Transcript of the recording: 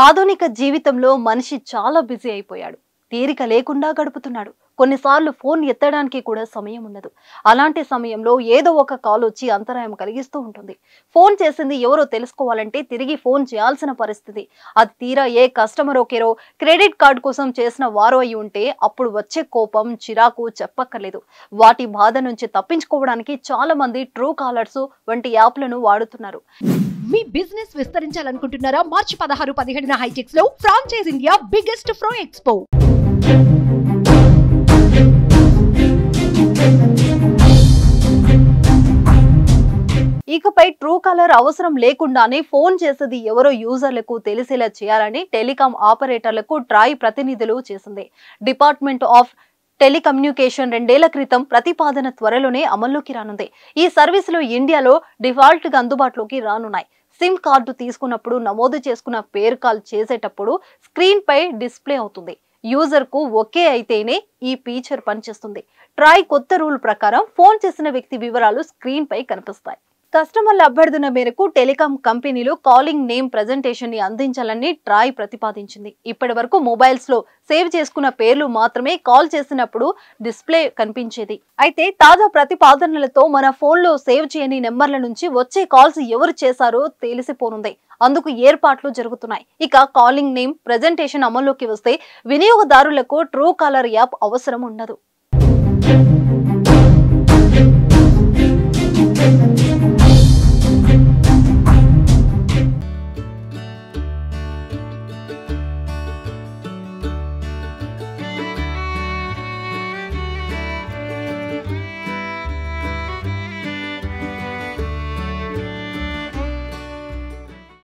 ఆధునిక జీవితంలో మనిషి చాలా బిజీ అయిపోయాడు. తీరిక లేకుండా గడుపుతున్నాడు. కొన్నిసార్లు ఫోన్ ఎత్తడానికి కూడా సమయం ఉండదు. అలాంటి సమయంలో ఏదో ఒక కాల్ వచ్చి అంతరాయం కలిగిస్తూ ఉంటుంది. ఫోన్ చేసింది ఎవరో తెలుసుకోవాలంటే తిరిగి ఫోన్ చేయాల్సిన పరిస్థితి. అది తీరా ఏ కస్టమర్ కేరో క్రెడిట్ కార్డు కోసం చేసిన వారో అయి ఉంటే అప్పుడు వచ్చే కోపం, చిరాకు చెప్పక్కర్లేదు. వాటి బాధ నుంచి తప్పించుకోవడానికి చాలా మంది ట్రూ కాలర్స్ వంటి యాప్లను వాడుతున్నారు. మీ బిజినెస్ విస్తరించాలనుకుంటున్నారా? మార్చి 16, 17న హైటెక్స్ లో ఫ్రాంచైజ్ ఇండియా బిగ్గెస్ట్ ఫ్రో ఎక్స్పో. ఇకపై ట్రూ కాలర్ అవసరం లేకుండానే ఫోన్ చేసేది ఎవరో యూజర్లకు తెలిసేలా చేయాలని టెలికాం ఆపరేటర్లకు ట్రాయ్ ప్రతినిధులు చేసింది. డిపార్ట్మెంట్ ఆఫ్ టెలికమ్యూనికేషన్ 2 ఏళ్ల క్రితం ప్రతిపాదన త్వరలోనే అమల్లోకి రానుంది. ఈ సర్వీసులు ఇండియాలో డిఫాల్ట్ గా అందుబాటులోకి రానున్నాయి. సిమ్ కార్డు తీసుకున్నప్పుడు నమోదు చేసుకున్న పేరు కాల్ చేసేటప్పుడు స్క్రీన్ పై డిస్ప్లే అవుతుంది. యూజర్ కు ఓకే అయితేనే ఈ ఫీచర్ పనిచేస్తుంది. ట్రాయ్ కొత్త రూల్ ప్రకారం ఫోన్ చేసిన వ్యక్తి వివరాలు స్క్రీన్ పై కనిపిస్తాయి. కస్టమర్ల అభ్యర్థన మేరకు టెలికాం కంపెనీలు కాలింగ్ నేమ్ ప్రెజెంటేషన్ ని అందించాలని ట్రాయ్ ప్రతిపాదించింది. ఇప్పటి వరకు మొబైల్స్ లో సేవ్ చేసుకున్న పేర్లు మాత్రమే కాల్ చేసినప్పుడు డిస్ప్లే కనిపించేది. అయితే తాజా ప్రతిపాదనలతో మన ఫోన్ లో సేవ్ చేయని నెంబర్ల నుంచి వచ్చే కాల్స్ ఎవరు చేశారో తెలిసిపోనుంది. అందుకు ఏర్పాట్లు జరుగుతున్నాయి. ఇక కాలింగ్ నేమ్ ప్రెజెంటేషన్ అమల్లోకి వస్తే వినియోగదారులకు ట్రూ కాలర్ యాప్ అవసరం ఉండదు.